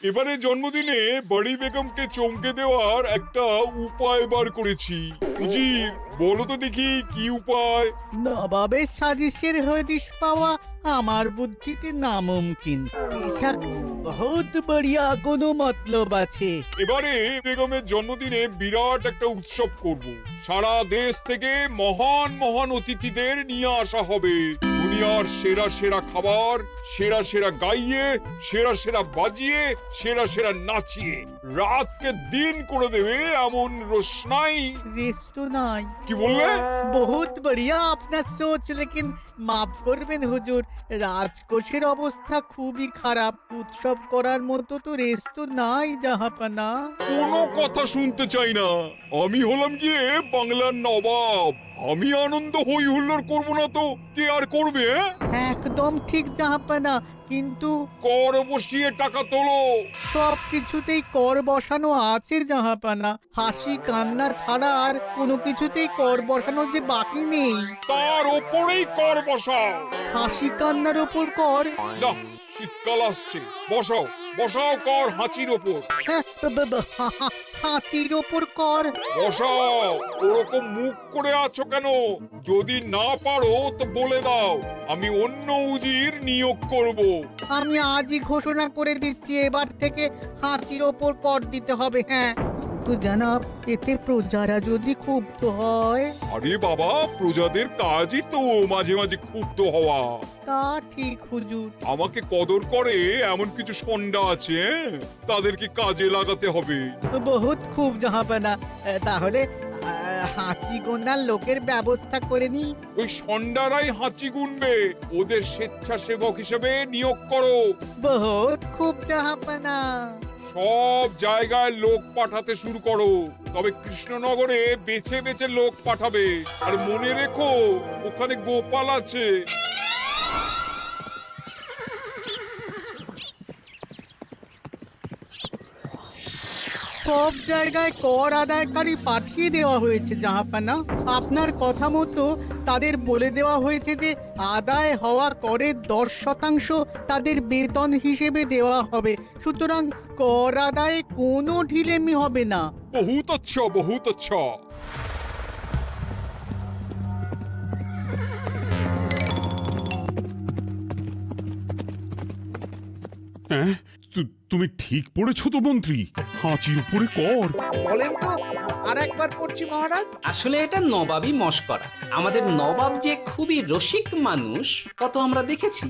এবারে জন্মদিনে বড়ি বেগমকে চমকে দেওয়ার একটা উপায় বার করেছি। উজির, বলো তো দেখি কি উপায়? নবাবের সাজিশের হদিশ পাওয়া আমার বুদ্ধিতে নামুমকিন। বেশক বহুত বড়িয়া কোনো মতলব আছে। এবারে বেগমের জন্মদিনে বিরাট একটা উৎসব করব। সারা দেশ থেকে মহান মহান অতিথিদের নিয়ে আসা হবে। দুনিয়ার সেরা সেরা খাবার, সেরা সেরা গাইয়ে, সেরা সেরা বাজিয়ে, সেরা সেরা নাচিয়ে রাতকে দিন করে দেবে এমন রোশনাই। রেস্ট নাই। কি বললে? বহুত বড়িয়া আপনার সোচ, লেকিন মাফ করবেন হুজুর, রাজকোষের অবস্থা খুবই খারাপ। উৎসব করার মতো তো রেস্ট নাই জাহাপানা। কোনো কথা শুনতে চাই না। আমি হলাম গিয়ে বাংলার নবাব। আমি আনন্দ হই হুল্লোড় করবো না তো কে আর করবে? একদম ঠিক জাহাপানা, কিন্তু কর বসিয়ে টাকা তোলো। সব কিছুতেই কর বসানো আছে জাহাপানা। হাসি কান্না ছাড়া আর কোনো কিছুতেই কর বসানো যে বাকি নেই। তার ওপরেই কর বসাও। হাসি কান্নার ওপর কর? না, শীতকাল আসছে, বসাও বসাও কর হাঁচির ওপর। হ্যাঁ, হাতির ওপর কর? বসাও। ওরকম মুখ করে আছো কেন? যদি না পারো তো বলে দাও, আমি অন্য উজির নিয়োগ করব। আমি আজই ঘোষণা করে দিচ্ছি, এবার থেকে হাতির ওপর কর দিতে হবে। হ্যাঁ, তো জানাব, এতে প্রজারা যদি ক্ষুব্ধ হয়? আরে বাবা, প্রজাদের কাজই তো মাঝে মাঝে ক্ষুব্ধ হওয়া। তা ঠিক হুজুর। আমাকে কদর করে এমন কিছু সন্ডা আছে, তাদেরকে কাজে লাগাতে হবে। বহুত খুব জাহাপানা। তাহলে হাঁচি গোনার লোকের ব্যবস্থা করে নি। ওই সন্ডারাই হাঁচি গুনবে। ওদের স্বেচ্ছাসেবক হিসেবে নিয়োগ করো। বহুত খুব জাহাপানা। সব জায়গায় লোক পাঠাতে শুরু করো। তবে কৃষ্ণনগরে বেছে বেছে লোক পাঠাবে। আর মনে রেখো, ওখানে গোপাল আছে। সব জায়গায় কর আদায়কারী পাঠিয়ে দেওয়া হয়েছে জাহাপানা। আপনার কথা মতো তাদের বলে দেওয়া হয়েছে যে আদায় হওয়া করের 10% তাদের বেতন হিসেবে দেওয়া হবে। সুতরাং কর আদায়ে কোনো ঢিলেমি হবে না। বহুত আচ্ছা, বহুত আচ্ছা। হ্যাঁ, তুমি ঠিক পড়েছো তো মন্ত্রী? হাঁচির উপরে কর? বলেন তো, আর একবার পড়ছি মহারাজ। আসলে এটা নবাবই মশকরা। আমাদের নবাব যে খুবই রসিক মানুষ তা তো আমরা দেখেছি।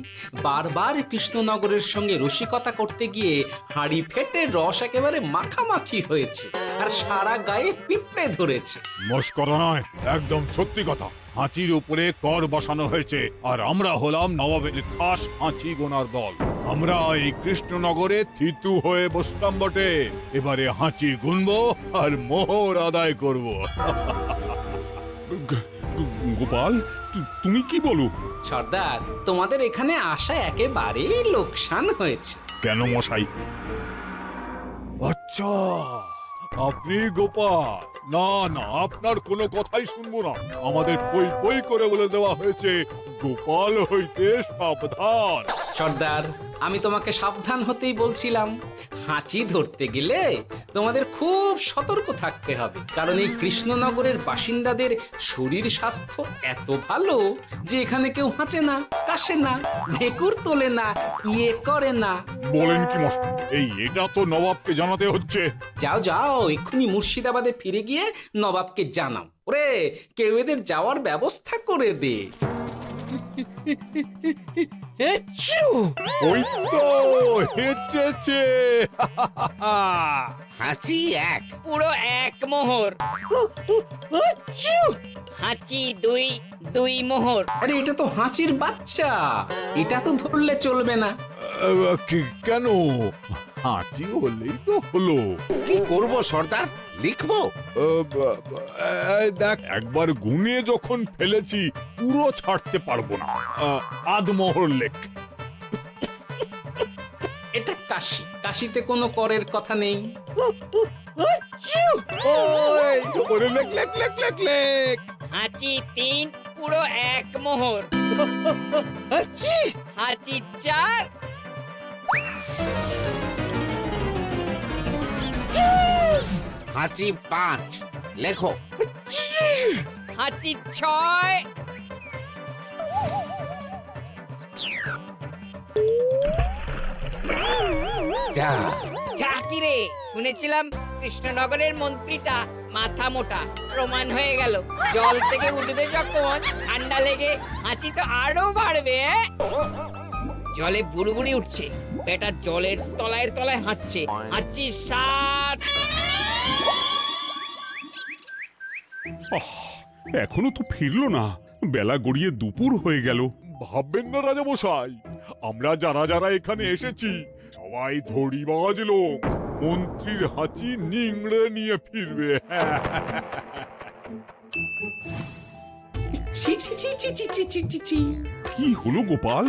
বারবার কৃষ্ণনগরের সঙ্গে রসিকতা করতে গিয়ে হাঁড়ি ফেটে রস একেবারে মাখামাখি হয়েছে, আর সারা গায়ে পিঁপড়ে ধরেছে। মস্করা নয়, একদম সত্যি কথা। হাঁচির উপরে কর বসানো হয়েছে, আর আমরা হলাম নবাবের খাস হাঁচি গোনার দল। আমরা এই কৃষ্ণনগরে থিতু হয়ে বসলাম বটে। এবারে হাঁচি গুনবো আর মোহর আদায় করব। গোপাল, তুমি কি বলো? সর্দার, তোমাদের এখানে আসা একেবারেই লোকসান হয়েছে। কেন মশাই? আচ্ছা, আপনি গোপাল? না না, আপনার কোনো কথাই শুনবো না। আমাদের বই বই করে বলে দেওয়া হয়েছে, গোপাল হইতে সাবধান। সর্দার, আমি তোমাকে সাবধান হতেই বলছিলাম। হাঁচি ধরতে গেলে তোমাদের খুব সতর্ক থাকতে হবে, কারণ এই কৃষ্ণনগরের বাসিন্দাদের শরীর স্বাস্থ্য এত ভালো যে এখানে কেউ হাঁচে না, কাশে না, ঢেকুর তোলে না, ইয়ে করে না। বলেন কি মশাই? এটা তো নবাবকে জানাতে হচ্ছে। যাও যাও, এক্ষুনি মুর্শিদাবাদে ফিরে গিয়ে নবাবকে জানাও। ওরে, কেউ এদের যাওয়ার ব্যবস্থা করে দে। ওই তো হেঁচেছে। হাঁচি এক, পুরো এক মোহর। হাঁচি দুই, দুই মোহর। আরে, এটা তো হাঁচির বাচ্চা, এটা তো ধরলে চলবে না। কেন? হাঁচি হলেই তো হলো। কি করব সর্দার? লিখবো? দেখ, একবার গুনে যখন ফেলেছি পুরো ছাড়তে পারবো না। আধমোহর লেখ। এটা কাশি, কাশিতে কোনো করের কথা নেই। ওরে লেখ লেখ লেখ লেখ লেখ। হাঁচি তিন, পুরো এক মোহর। হাঁচি চার, হাঁচি 5, লেখো। হাঁচি 6, যা, যা কি রে, শুনেছিলাম কৃষ্ণনগরের মন্ত্রীটা মাথা মোটা, প্রমাণ হয়ে গেল। জল থেকে উঠবে যখন ঠান্ডা লেগে হাঁচি তো আরো বাড়বে। জলে বুড়বুড়ি উঠছে, বেটা জলের তলায় তলায় হাঁচছে। হাঁচি 7। এখনো তো ফিরলো না, বেলা গড়িয়ে দুপুর হয়ে গেল। ভাববেন না রাজামশাই, আমরা যারা যারা এখানে এসেছি সবাই ধড়িবাজ লোক। মন্ত্রীর হাঁচি নিংড়ে নিয়ে ফিরবে। ছি ছি ছি ছি ছি ছি ছি ছি ছি। কি হলো গোপাল?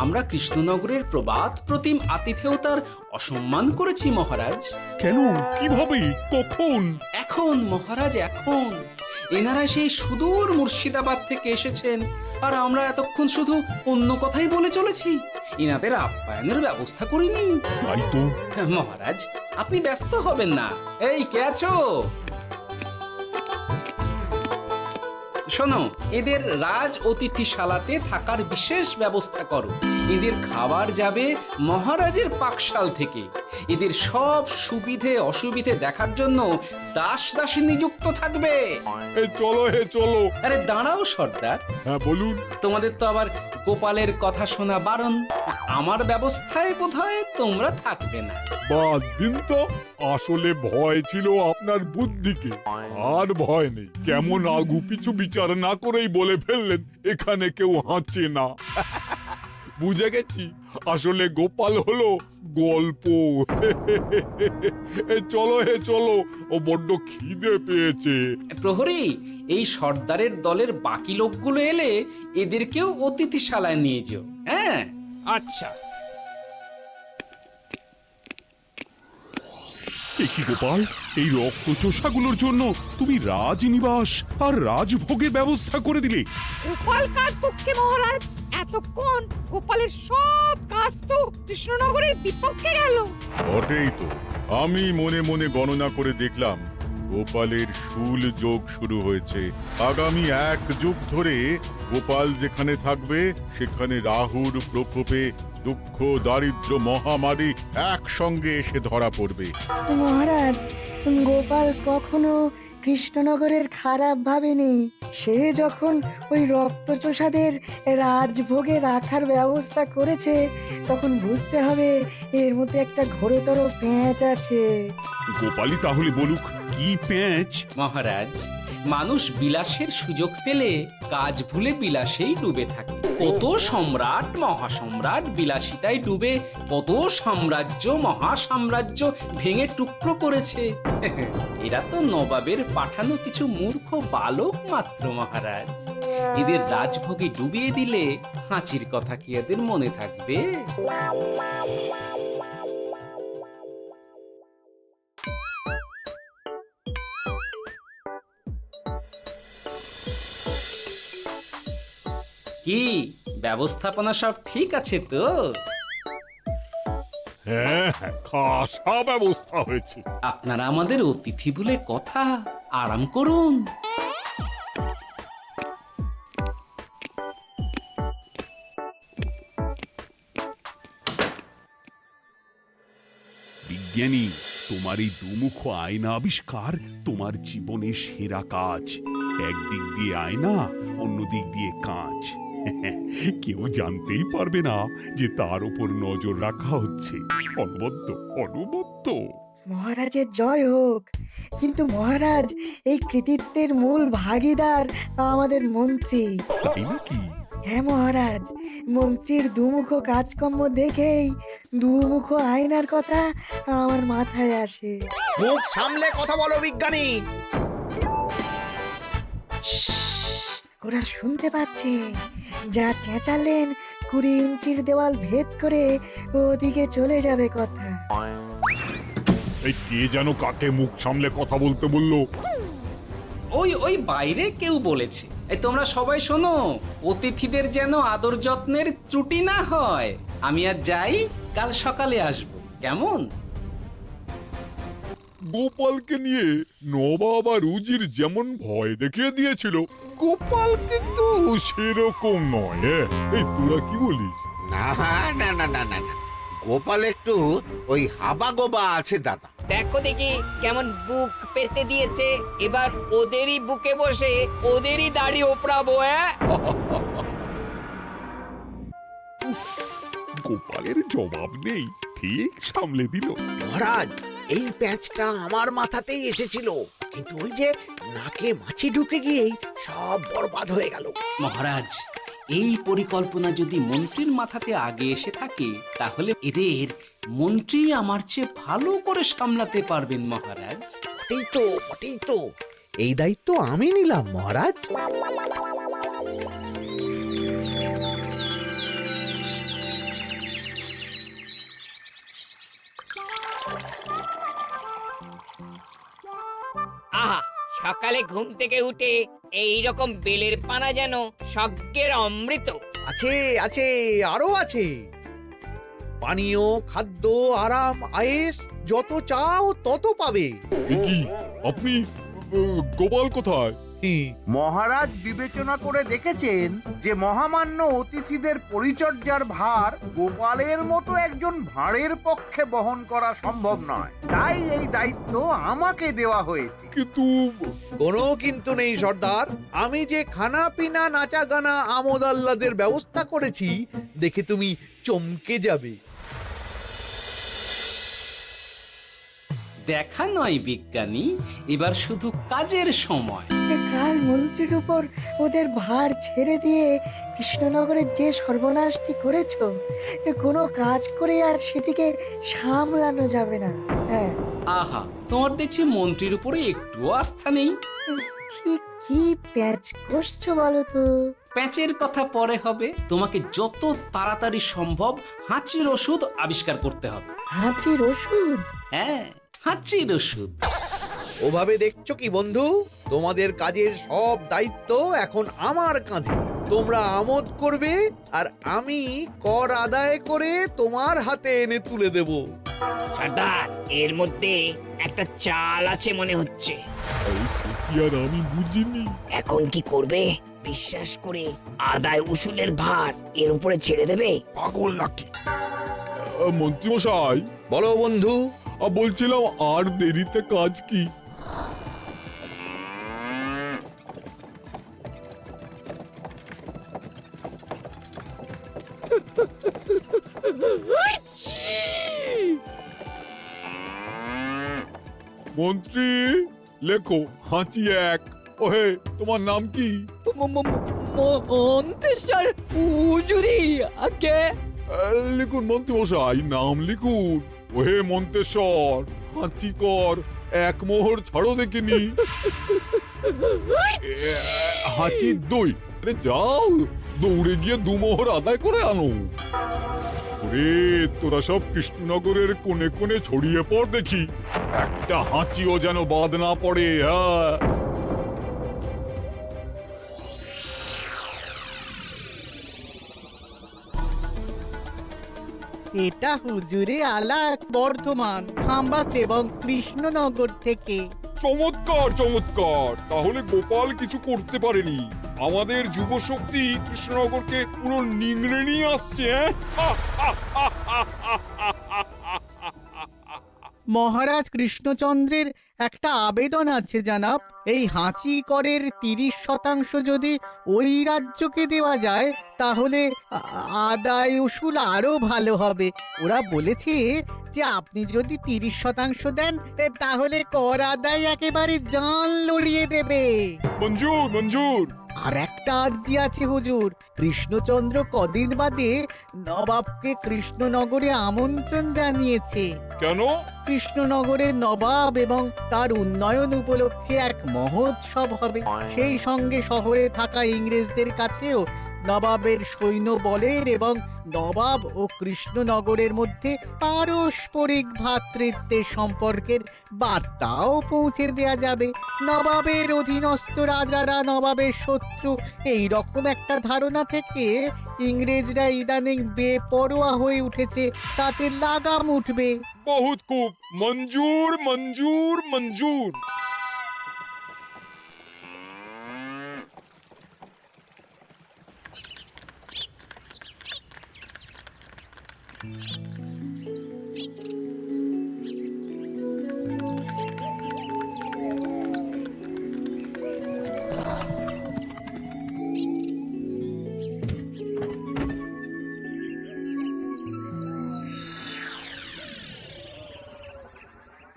আমরা কৃষ্ণনগরের প্রবাদ প্রতিম আতিথেয়তার অসম্মান করেছি মহারাজ। কেন? কিভাবে? কখন? এখন মহারাজ, এখন এনারা সেই সুদূর মুর্শিদাবাদ থেকে এসেছেন, আর আমরা এতক্ষণ শুধু অন্য কথাই বলে চলেছি, এনাদের আপ্যায়নের ব্যবস্থা করিনি। তাই তো। মহারাজ, আপনি ব্যস্ত হবেন না। এই কে আছো? শোনো, এদের রাজ অতিথিশালাতে থাকার বিশেষ ব্যবস্থা করো। এদের খাবার যাবে মহারাজের পাকশাল থেকে। এদের সব সুবিধে অসুবিধে দেখার জন্য দাস দাসী নিযুক্ত থাকবে। এই চলো হে চলো। আরে দাঁড়াও সর্দার, হ্যাঁ বলুন। তোমাদের তো আবার গোপালের কথা শোনা বারণ। আমার ব্যবস্থায় বোধহয় তোমরা থাকবে না। বাদ দিন তো, আসলে ভয় ছিল আপনার বুদ্ধিকে, আর ভয় নেই। কেমন আগু পিছু বিচার না করেই বলে ফেললেন এখানে কেউ হাঁচে না। বুঝে গেছি, আসলে গোপাল হলো গল্প। চলো হে চলো, ও বড্ড খিদে পেয়েছে। প্রহরী, এই সর্দারের দলের বাকি লোকগুলো এলে এদেরকেও অতিথিশালায় নিয়ে যেও। হ্যাঁ, আচ্ছা। এ কি গোপাল, এই রক্তচোষাগুলোর জন্য তুমি রাজনিবাস আর রাজভোগের ব্যবস্থা করে দিলে? গোপাল কার পক্ষে মহারাজ? এতক্ষণ গোপালের সব কাজ তো কৃষ্ণনগরের বিপক্ষে গেল। বটেই তো, আমি মনে মনে গণনা করে দেখলাম গোপালের শুল যোগ শুরু হয়েছে। আগামী 1 যুগ ধরে গোপাল যেখানে থাকবে সেখানে রাহুর প্রকোপে দুঃখ দারিদ্র মহামারী একসঙ্গে এসে ধরা পড়বে। মহারাজ, গোপাল কখনো কৃষ্ণনগরের খারাপ ভাবেনি। সে যখন ওই রক্তচোষাদের রাজভোগে রাখার ব্যবস্থা করেছে, তখন বুঝতে হবে এর মধ্যে একটা ঘোরতর পেঁচ আছে। গোপালই তাহলে বলুক কি পেঁচ। মহারাজ, মানুষ বিলাসের সুযোগ পেলে কাজ ভুলে বিলাসেই ডুবে থাকে। কত সম্রাট মহাসম্রাট বিলাসিতায় ডুবে কত সাম্রাজ্য মহাসাম্রাজ্য ভেঙে টুকরো করেছে। এরা তো নবাবের পাঠানো কিছু মূর্খ বালক মাত্র মহারাজ। এদের রাজভোগে ডুবিয়ে দিলে হাঁচির কথা কি এদের মনে থাকবে? কি ব্যবস্থাপনা সব ঠিক আছে তো? হ্যাঁ হ্যাঁ, খাসা ব্যবস্থা হয়েছে। আপনারা আমাদের অতিথি বলে কথা, আরাম করুন। বিজ্ঞানী, তোমার এই দুমুখ আয়না আবিষ্কার তোমার জীবনের সেরা কাজ। একদিক দিয়ে আয়না, অন্য দিক দিয়ে কাঁচ। কেউ জানতেই পারবে না যে তার উপর নজর রাখা হচ্ছে। অনবদ্য অনবদ্য। মহারাজের জয় হোক। কিন্তু মহারাজ, এই কৃতিত্বের মূল ভাগীদার আমাদের মন্ত্রী। তাই নাকি? হ্যাঁ মহারাজ, মন্ত্রীর দুমুখ কাজকর্ম দেখেই দুমুখ আয়নার কথা আমার মাথায় আসে। মুখ সামলে কথা বলো বিজ্ঞানী। ওরা শুনতে পাচ্ছে। যা চেঁচালেন 20 ইঞ্চির দেওয়াল ভেদ করে ওদিকে চলে যাবে কথা। এই কে যেন কাকে মুখ সামলে কথা বলতে বললো? ওই বাইরে কেউ বলেছে। এই তোমরা সবাই শোনো, অতিথিদের যেন আদর যত্নের ত্রুটি না হয়। আমি আর যাই, কাল সকালে আসবো, কেমন? গোপালকে নিয়ে নবাব আর উজির যেমন ভয় দেখিয়ে দিয়েছিল, গোপাল কিন্তু সেরকম নয়। এই তোরা কি বলিস? না না না না না না, গোপাল একটু ওই হাবা গোবা আছে দাদা। দেখো দেখি কেমন বুক পেতে দিয়েছে, এবার ওদেরই বুকে বসে ওদেরই দাড়ি ওপরাবো। গোপালের জবাব নেই, ঠিক সামলে দিল। মহারাজ, এই প্যাঁচটা আমার মাথাতেই এসেছিল, কিন্তু ওই যে নাকে মাছি ঢুকে গিয়েই সব বরবাদ হয়ে গেল। মহারাজ, এই পরিকল্পনা যদি মন্ত্রীর মাথাতে আগে এসে থাকে, তাহলে এদের মন্ত্রী আমার চেয়ে ভালো করে সামলাতে পারবেন মহারাজ। বটেই তো, এই দায়িত্ব আমি নিলাম মহারাজ। আহা, সকালে ঘুম থেকে উঠে এই রকম বেলের পানা যেন স্বর্গের অমৃত। আছে আছে, আরো আছে। পানীয়, খাদ্য, আরাম, আয়েশ, যত চাও তত পাবে। এ কি, আপনি গোপাল কোথায়? মহারাজ বিবেচনা করে দেখেছেন যে মহামান্য অতিথিদের পরিচর্যার ভার গোপালের মতো একজন ভাঁড়ের পক্ষে বহন করা সম্ভব নয়, তাই এই দায়িত্ব আমাকে দেওয়া হয়েছে। কিন্তু কোনো কিন্তু নেই সর্দার, আমি যে খানা পিনা নাচা গানা আমোদ আহ্লাদের ব্যবস্থা করেছি দেখে তুমি চমকে যাবে। দেখা নয় বিজ্ঞানী, এবার শুধু কাজের সময়। কাল মন্ত্রীর উপর ওদের ভার ছেড়ে দিয়ে কৃষ্ণনগরের যে সর্বনাশটি করেছো, কোনো কাজ করে আর সেটিকে সামলানো যাবে না। হ্যাঁ, আহা, তোমার দেখছি মন্ত্রীর উপরে একটুও আস্থা নেই। ঠিক কি প্যাচ করছো বলো তো? প্যাচের কথা পরে হবে, তোমাকে যত তাড়াতাড়ি সম্ভব হাঁচির ওষুধ আবিষ্কার করতে হবে। হাঁচির ওষুধ? হ্যাঁ, হাঁচির ওষুধ। ওভাবে দেখছো কি বন্ধু, তোমাদের কাজের সব দায়িত্ব এখন আমার কাঁধে। তোমরা আমোদ করবে আর আমি কর আদায় করে তোমার হাতে এনে তুলে দেব। সর্দার, এর মধ্যে একটা চাল আছে মনে হচ্ছে। কি আর আমি বুঝিনি। এখন কি করবে? বিশ্বাস করে আদায় উসুলের ভার এর উপরে ছেড়ে দেবে? পাগল নাকি? মন্ত্রী মশাই, বলো বন্ধু। বলছিলাম আর দেরিতে কাজ কি? মন্ত্রী, লেখো হাঁচি এক। ওহে, তোমার নাম কি? মন্ত্রেশ্বর হুজুরি আগে। লিখুন মন্ত্রী মশাই, নাম লিখুন। ওহে মন্তেশ্বর, হাঁচি কর, এক মোহর ছাড়ো দেখিনি। হাঁচি দুই। আরে যাও, দৌড়ে গিয়ে দু মোহর আদায় করে আনো। ওরে, তোরা সব কৃষ্ণনগরের কোণে কোণে ছড়িয়ে পড় দেখি, একটা হাঁচিও যেন বাদ না পড়ে। হ্যাঁ, এটা হুজুরে আলাক বর্ধমান, খাম্বাস এবং কৃষ্ণনগর থেকে। চমৎকার চমৎকার। তাহলে গোপাল কিছু করতে পারেনি, আমাদের যুব শক্তি কৃষ্ণনগরকে পুরো নিংড়ে নিয়ে আসছে। মহারাজ কৃষ্ণচন্দ্রের একটা আবেদন আছে জানাব। এই হাঁচি করের 30% যদি ওই রাজ্যকে দেওয়া যায়, তাহলে আদায় উসুল আরো ভালো হবে। ওরা বলেছে যে আপনি যদি 30% দেন, তাহলে কর আদায় একেবারে জান লড়িয়ে দেবে। মঞ্জুর মঞ্জুর। আর একটা আর্জি আছে হুজুর, কৃষ্ণচন্দ্র কদিন বাদে নবাবকে কৃষ্ণনগরে আমন্ত্রণ জানিয়েছে। কেন? কৃষ্ণনগরের নবাব এবং তার উন্নয়ন উপলক্ষে এক মহোৎসব হবে। সেই সঙ্গে শহরে থাকা ইংরেজদের কাছেও নবাবের সৈন্য বলের এবং নবাব ও কৃষ্ণনগরের মধ্যে পারস্পরিক ভ্রাতৃত্বের সম্পর্কের বার্তাও পৌঁছে দেয়া যাবে। নবাবের অধীনস্থ রাজারা নবাবের শত্রু, এই রকম একটা ধারণা থেকে ইংরেজরা ইদানিং বেপরোয়া হয়ে উঠেছে, তাতে লাগাম উঠবে। বহুত খুব মঞ্জুর মঞ্জুর মঞ্জুর।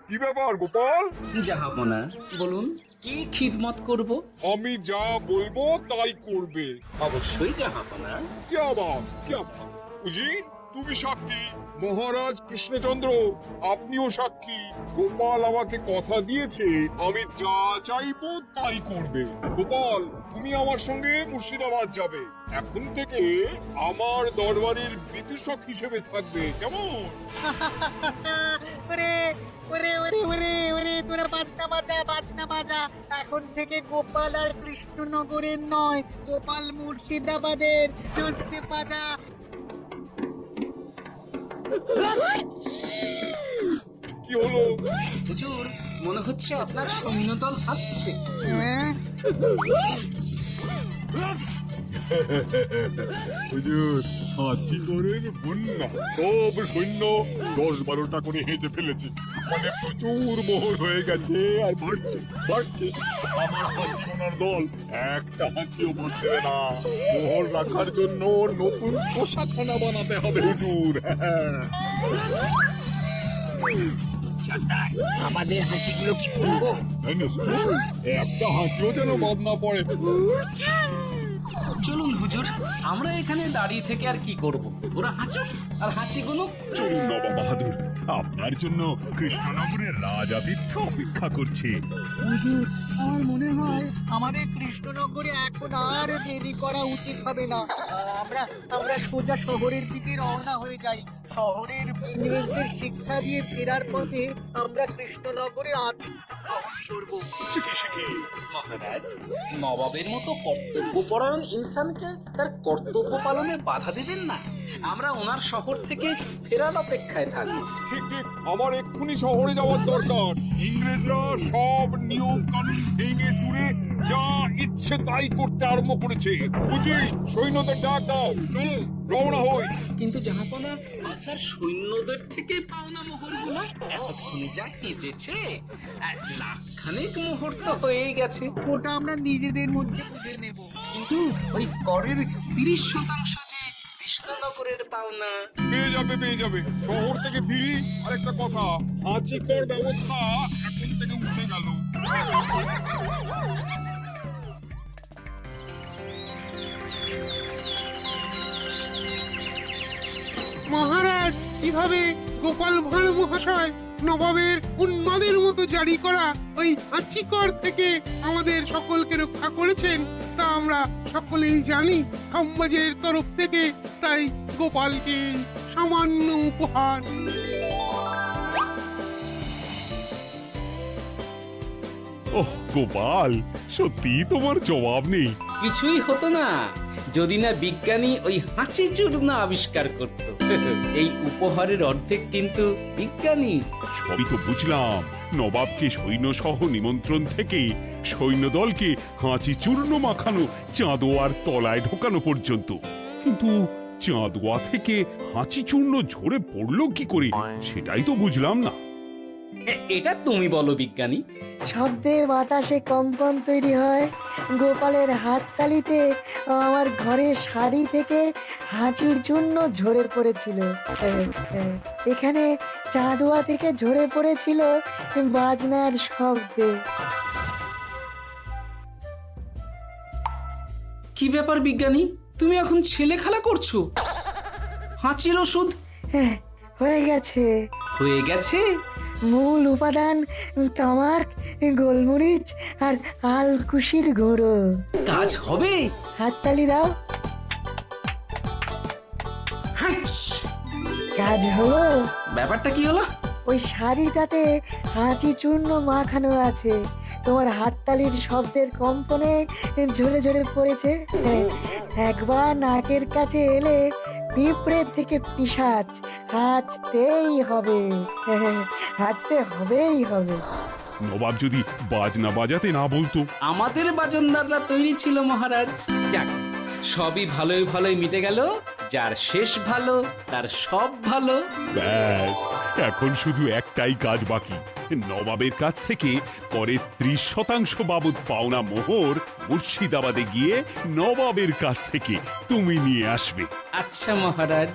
কি ব্যাপার গোপাল? জাহাপনা বলুন, কি খিদমত করব? আমি যা বলবো তাই করবে। অবশ্যই জাহাপনা। क्या बात উজির, তুমি সাক্ষী, মহারাজ কৃষ্ণচন্দ্র আপনিও সাক্ষী। গোপাল আমাকে কথা দিয়েছে আমি যা চাইবো তাই করবে। গোপাল, তুমি আমার সঙ্গে মুর্শিদাবাদ যাবে। এখন থেকে আমার দরবারের বিদূষক হিসেবে থাকবে, কেমন? ওরে ওরে ওরে ওরে ওরে তোরা বাজনা বাজা। এখন থেকে গোপাল আর কৃষ্ণনগরের নয়, গোপাল মুর্শিদাবাদের। জোরসে বাজা। কি হলো? হুজুর, মনে হচ্ছে আপনার সৈন্যদল হাঁটছে। হ্যাঁ? হুজুর, হাঁচি করেন বন্যা সব সৈন্য 10-12টা করে হেঁটে ফেলেছে, মানে প্রচুর মোহর হয়ে গেছে আর বাড়ছে। আমার হাঁচি গোনার দল একটা হাঁচিও বলতে দেবে না। মোহর রাখার জন্য নতুন পোশাকখানা বানাতে হবে হুজুর। আমাদের হাঁচিগুলো কি করবো? হ্যাঁ, নিশ্চয়ই। একটা হাঁচিও যেন বাদ না পড়ে। চলুন হুজুর, আমরা এখানে দাঁড়িয়ে থেকে আর কি করব? ওরা হাঁচুক আর হাঁচি গুনুক। চলুন নবাব বাহাদুর, আপনার জন্য কৃষ্ণনগরের রাজাতীর্থ অপেক্ষা করছে। হুজুর, আমার মনে হয় আমাদের কৃষ্ণনগরে এখন আর দেরি করা উচিত হবে না। আমরা সোজা শহরের দিকে রওনা হয়ে যাই। শহরের ইংরেজদের শিক্ষা দিয়ে ফেরার পথে আমরা কৃষ্ণনগরের আতিথ্য গ্রহণ করবো। মহারাজ, নবাবের মতো কর্তব্যপরায়ণ ইনসানকে তার কর্তব্য পালনে বাধা দেবেন না। আমরা ওনার শহর থেকে ফেরার অপেক্ষায় থাকবো। ঠিক, আমার এক্ষুনি শহরে যাওয়ার দরকার। ইংরেজরা সব নিয়ম কানুন ভেঙে চুরে যা ইচ্ছে তাই করতে আরম্ভ করেছে। বুঝি, সৈন্যদের ডাক দাও, চলো রওনা হই। কিন্তু জাহাপনা, আপনার সৈন্যদের থেকে পাওনা মোহরগুলো এতক্ষণে যা হেজেছে, লাখখানেক মোহর তো হয়েই গেছে। ওটা আমরা নিজেদের মধ্যে বুঝে নেব। কিন্তু ওই করের 30% যে কৃষ্ণনগরের পাওনা। পেয়ে যাবে। শহর থেকে ফিরি। আরেকটা কথা, হাঁচি কর ব্যবস্থা এখন থেকে উঠে গেল। মহারাজ, কিভাবে গোপাল ভাঁড় মহাশয় নবাবের উন্মাদের মতো জারি করা ওই হাঁচিকর থেকে আমাদের সকলকে রক্ষা করেছেন তা আমরা সকলেই জানি। খাম্বাজের তরফ থেকে তাই গোপালকে সামান্য উপহার। ওহ গোপাল, সত্যি তোমার জবাব নেই। কিছুই হতো না যদি না বিজ্ঞানী ওই হাঁচি চূর্ণ আবিষ্কার করত। এই উপহারের অর্ধেক কিন্তু বিজ্ঞানী। সবই তো বুঝলাম, নবাবকে সৈন্য সহ নিমন্ত্রণ থেকে সৈন্যদলকে হাঁচি চূর্ণ মাখানো, চাঁদোয়ার তলায় ঢোকানো পর্যন্ত। কিন্তু চাঁদোয়া থেকে হাঁচি চূর্ণ ঝরে পড়লো কি করে, সেটাই তো বুঝলাম না। এটা তুমি বলো বিজ্ঞানী। শব্দে বাতাসে কম্পন তৈরি হয়। গোপালের হাততালিতে আমার ঘরের শাড়ি থেকে হাঁচির জন্য ঝরে পড়েছিল। এখানে চাঁদোয়া থেকে ঝরে পড়েছিল বাজনার শব্দে। কি ব্যাপার বিজ্ঞানী, তুমি এখন ছেলে খেলা করছো? হাঁচির ওষুধ হয়ে গেছে। হয়ে গেছে? মূল উপাদান তামাক, গোলমরিচ আর আলকুশির গুঁড়ো। কাজ হবে? হাততালি দাও। কাজ হলো। ব্যাপারটা কি হলো? ওই শাড়িটাতে হাঁচি চূর্ণ মাখানো আছে। তোমার হাততালির শব্দের কম্পনে ঝরে ঝরে পড়েছে। একবার নাকের কাছে এলে পিঁপড়ে থেকে পিশাচ হাঁচতেই হবে, হাঁচতে হবেই হবে। নবাব যদি বাজনা বাজাতে না বলতো। আমাদের বাজনদাররা তৈরি ছিল মহারাজ। যাক, সবই ভালোই ভালোই মিটে গেল। যার শেষ ভালো তার সব ভালো। ব্যাস, এখন শুধু একটাই কাজ বাকি। নবাবের কাছ থেকে করের 30% বাবদ পাওনা মোহর মুর্শিদাবাদে গিয়ে নবাবের কাছ থেকে তুমি নিয়ে আসবে। আচ্ছা মহারাজ।